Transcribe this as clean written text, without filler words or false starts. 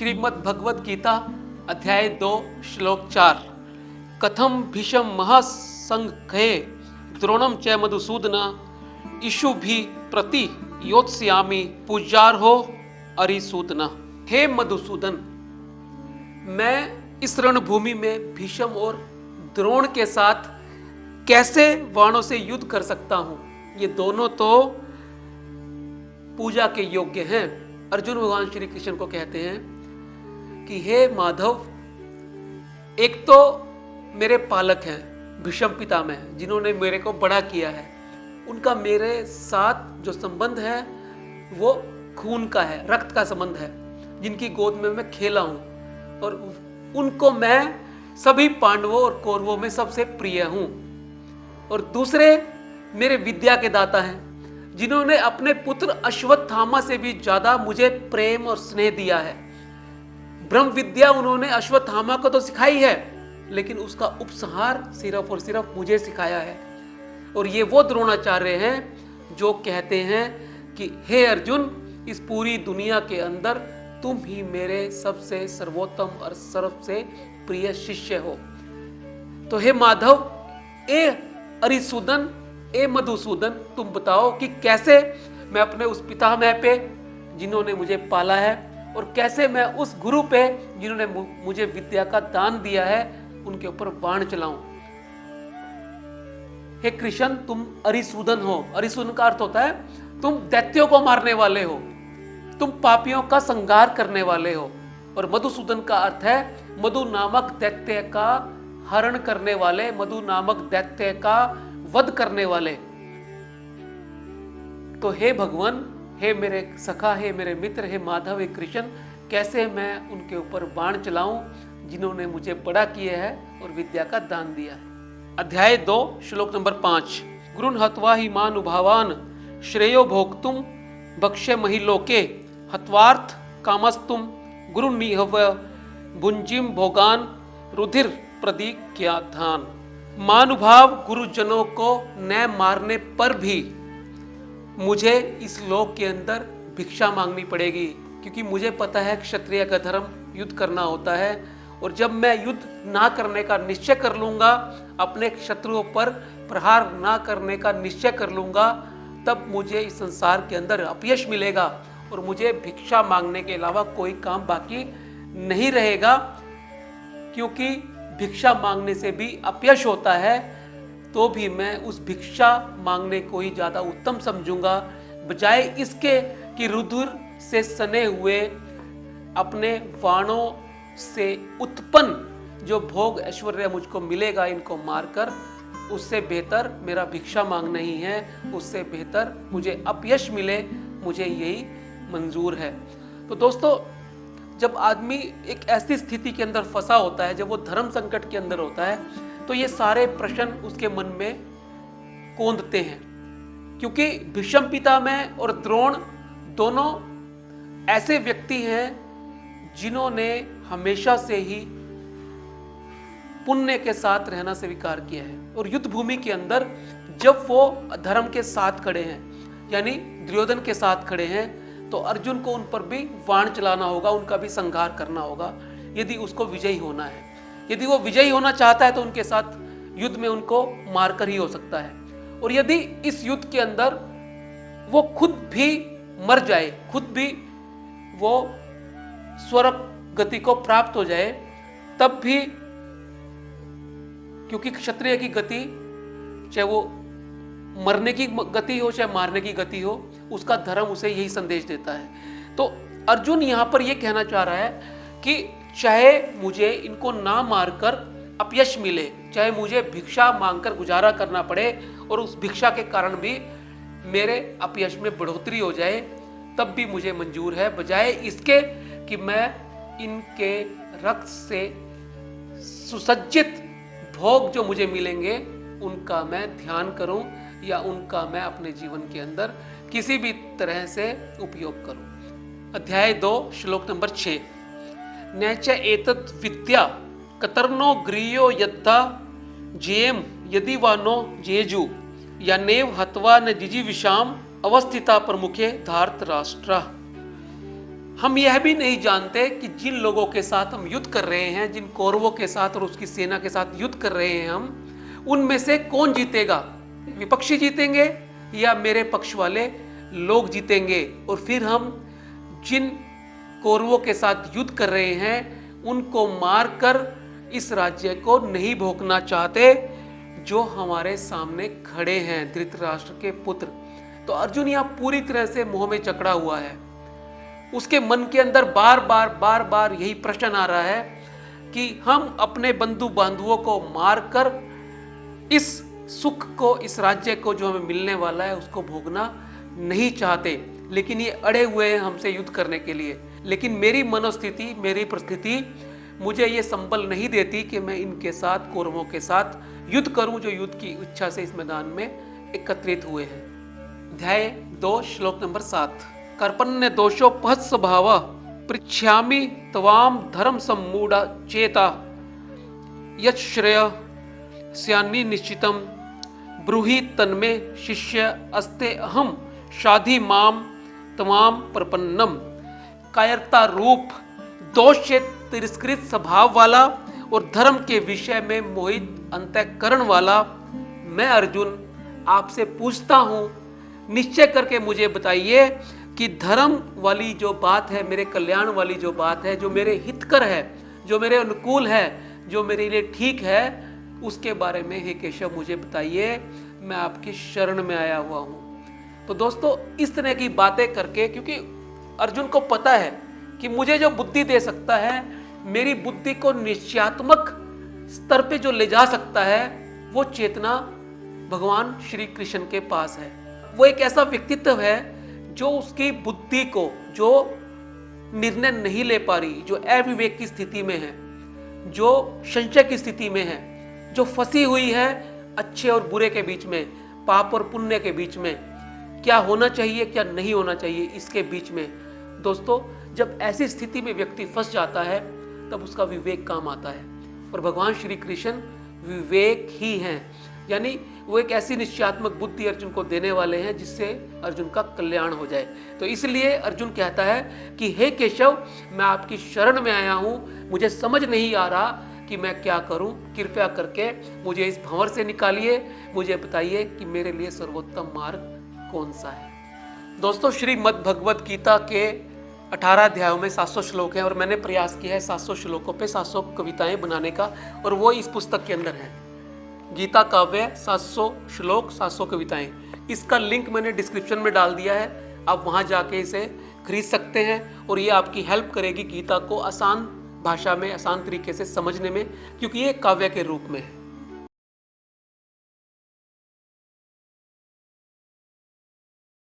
श्रीमद् भगवद गीता अध्याय 2 श्लोक 4। कथम भीषम महासंघे द्रोणम च मधुसूदन इषु भी प्रति योत्स्यामि पूज्यार्हो अरिसूदन। हे मधुसूदन, मैं इस रणभूमि में भीष्म और द्रोण के साथ कैसे वाणों से युद्ध कर सकता हूं? ये दोनों तो पूजा के योग्य हैं। अर्जुन भगवान श्री कृष्ण को कहते हैं कि हे माधव, एक तो मेरे पालक हैं भीष्म पितामह, जिन्होंने मेरे को बड़ा किया है। उनका मेरे साथ जो संबंध है वो खून का है, रक्त का संबंध है, जिनकी गोद में मैं खेला हूं और उनको मैं सभी पांडवों और कौरवों में सबसे प्रिय हूं। और दूसरे मेरे विद्या के दाता हैं, जिन्होंने अपने पुत्र अश्वत्थामा से भी ज्यादा मुझे प्रेम और स्नेह दिया है। ब्रह्म विद्या उन्होंने अश्वत्थामा को तो सिखाई है, लेकिन उसका उपसंहार सिर्फ और सिर्फ मुझे सिखाया है। और ये वो द्रोणाचार्य हैं जो कहते हैं कि हे अर्जुन, इस पूरी दुनिया के अंदर तुम ही मेरे सबसे सर्वोत्तम और सबसे प्रिय शिष्य हो। तो हे माधव, ए अरिसूदन, ए मधुसूदन, तुम बताओ कि कैसे मैं अपने उस पितामह पे जिन्होंने मुझे पाला है और कैसे मैं उस गुरु पे जिन्होंने मुझे विद्या का दान दिया है उनके ऊपर बाण चलाऊं। हे कृष्ण, तुम अरिसूदन हो। अरिसूदन का अर्थ होता है तुम दैत्यों को मारने वाले हो, तुम पापियों का संहार करने वाले हो। और मधुसूदन का अर्थ है मधु नामक दैत्य का हरण करने वाले, मधु नामक दैत्य का वध करने वाले। तो हे भगवान, हे मेरे सखा, हे मेरे मित्र, हे माधव, हे कृष्ण, कैसे मैं उनके ऊपर बाण चलाऊं जिन्होंने मुझे बड़ा किया है और विद्या का दान दिया है। अध्याय 2 श्लोक नंबर 5। गुरुन हत्वा हि मानुभावान श्रेयो भोक्तुम भक्ष्य महिलोके हत्वार्थ कामस्तुम गुरु निहव भुंजिम भोगान रुधिर प्रदीक्याधान। मानुभाव गुरुजनों को न मारने पर भी मुझे इस लोक के अंदर भिक्षा मांगनी पड़ेगी, क्योंकि मुझे पता है क्षत्रिय का धर्म युद्ध करना होता है। और जब मैं युद्ध ना करने का निश्चय कर लूंगा, अपने शत्रुओं पर प्रहार ना करने का निश्चय कर लूंगा, तब मुझे इस संसार के अंदर अपयश मिलेगा और मुझे भिक्षा मांगने के अलावा कोई काम बाकी नहीं रहेगा। क्योंकि भिक्षा मांगने से भी अपयश होता है, तो भी मैं उस भिक्षा मांगने को ही ज्यादा उत्तम समझूंगा, बजाय इसके कि रुधिर से सने हुए अपने वाणों से उत्पन्न जो भोग ऐश्वर्य मुझको मिलेगा इनको मारकर, उससे बेहतर मेरा भिक्षा मांगना ही है। उससे बेहतर मुझे अपयश मिले, मुझे यही मंजूर है। तो दोस्तों, जब आदमी एक ऐसी स्थिति के अंदर फंसा होता है, जब वो धर्म संकट के अंदर होता है, तो ये सारे प्रश्न उसके मन में कौंधते हैं। क्योंकि भीष्म पितामह और द्रोण दोनों ऐसे व्यक्ति हैं जिन्होंने हमेशा से ही पुण्य के साथ रहना स्वीकार किया है। और युद्ध भूमि के अंदर जब वो धर्म के साथ खड़े हैं, यानी दुर्योधन के साथ खड़े हैं, तो अर्जुन को उन पर भी बाण चलाना होगा, उनका भी संहार करना होगा, यदि उसको विजयी होना है। यदि वो विजयी होना चाहता है तो उनके साथ युद्ध में उनको मारकर ही हो सकता है। और यदि इस युद्ध के अंदर वो खुद भी मर जाए, खुद भी वो स्वर्ग गति को प्राप्त हो जाए, तब भी, क्योंकि क्षत्रिय की गति चाहे वो मरने की गति हो चाहे मारने की गति हो, उसका धर्म उसे यही संदेश देता है। तो अर्जुन यहां पर यह कहना चाह रहा है कि चाहे मुझे इनको ना मारकर अपयश मिले, चाहे मुझे भिक्षा मांगकर गुजारा करना पड़े और उस भिक्षा के कारण भी मेरे अपयश में बढ़ोतरी हो जाए, तब भी मुझे मंजूर है, बजाय इसके कि मैं इनके रक्त से सुसज्जित भोग जो मुझे मिलेंगे उनका मैं ध्यान करूं या उनका मैं अपने जीवन के अंदर किसी भी तरह से उपयोग करूं। अध्याय 2 श्लोक नंबर 6। नैच एतत् विद्या कतर्नो गृह्यो यद्धा जेम यदि वानो जेजु या नेव हत्वा न जिजीविषाम अवस्थिता प्रमुखे धार्त राष्ट्र। हम यह भी नहीं जानते कि जिन लोगों के साथ हम युद्ध कर रहे हैं, जिन कौरवों के साथ और उसकी सेना के साथ युद्ध कर रहे हैं हम, उनमें से कौन जीतेगा, विपक्षी जीतेंगे या मेरे पक्ष वाले लोग जीतेंगे। और फिर हम जिन कौरवों के साथ युद्ध कर रहे हैं उनको मारकर इस राज्य को नहीं भोगना चाहते जो हमारे सामने खड़े हैं, धृतराष्ट्र के पुत्र। तो अर्जुन यहां पूरी तरह से मोह में जकड़ा हुआ है। उसके मन के अंदर बार बार यही प्रश्न आ रहा है कि हम अपने बंधु बांधवों को मारकर इस सुख को, इस राज्य को जो हमें मिलने वाला है उसको भोगना नहीं चाहते, लेकिन ये अड़े हुए हैं हमसे युद्ध करने के लिए। लेकिन मेरी मनोस्थिति, मेरी परिस्थिति मुझे ये संबल नहीं देती कि मैं इनके साथ, कौरवों के साथ युद्ध करूं जो युद्ध की इच्छा से इस मैदान में एकत्रित हुए हैं। अध्याय 2 श्लोक नंबर 7। कर्पण्य दोषोपहत स्वभाव पृच्छामि तवाम धर्म सम्मूढ़ चेता यश्रेय स्यान्नि निश्चितम ब्रूहि तन्मे शिष्य अस्ते अहम शाधि माम तमाम प्रपन्नम। कायरता रूप, दोष से तिरस्कृत स्वभाव वाला और धर्म के विषय में मोहित अंतःकरण वाला मैं अर्जुन आपसे पूछता हूं, निश्चय करके मुझे बताइए कि धर्म वाली जो बात है, मेरे कल्याण वाली जो बात है, जो मेरे हितकर है, जो मेरे अनुकूल है, जो मेरे लिए ठीक है, उसके बारे में हे केशव मुझे बताइए, मैं आपकी शरण में आया हुआ हूं। तो दोस्तों, इस तरह की बातें करके, क्योंकि अर्जुन को पता है कि मुझे जो बुद्धि दे सकता है, मेरी बुद्धि को निश्चयात्मक स्तर पे जो ले जा सकता है, वो चेतना भगवान श्री कृष्ण के पास है। वो एक ऐसा व्यक्तित्व है जो उसकी बुद्धि को, जो निर्णय नहीं ले पा रही, जो अविवेक की स्थिति में है, जो संशय की स्थिति में है, जो फंसी हुई है अच्छे और बुरे के बीच में, पाप और पुण्य के बीच में, क्या होना चाहिए क्या नहीं होना चाहिए, इसके बीच में। दोस्तों, जब ऐसी स्थिति में व्यक्ति फंस जाता है तब उसका विवेक काम आता है, और भगवान श्री कृष्ण विवेक ही हैं। यानी वो एक ऐसी निश्चयात्मक बुद्धि अर्जुन को देने वाले हैं जिससे अर्जुन का कल्याण हो जाए। तो इसलिए अर्जुन कहता है कि हे केशव, मैं आपकी शरण में आया हूं, मुझे समझ नहीं आ रहा कि मैं क्या करूं, कृपया करके मुझे इस भंवर से निकालिए, मुझे बताइए कि मेरे लिए सर्वोत्तम मार्ग कौन सा है। दोस्तों, श्रीमद् भगवद गीता के 18 अध्यायों में 700 श्लोक हैं, और मैंने प्रयास किया है 700 श्लोकों पे 700 कविताएं बनाने का, और वो इस पुस्तक के अंदर है। गीता काव्य 700 श्लोक 700 कविताएं। इसका लिंक मैंने डिस्क्रिप्शन में डाल दिया है, आप वहां जाके इसे खरीद सकते हैं, और ये आपकी हेल्प करेगी गीता को आसान भाषा में, आसान तरीके से समझने में, क्योंकि ये काव्य के रूप में है।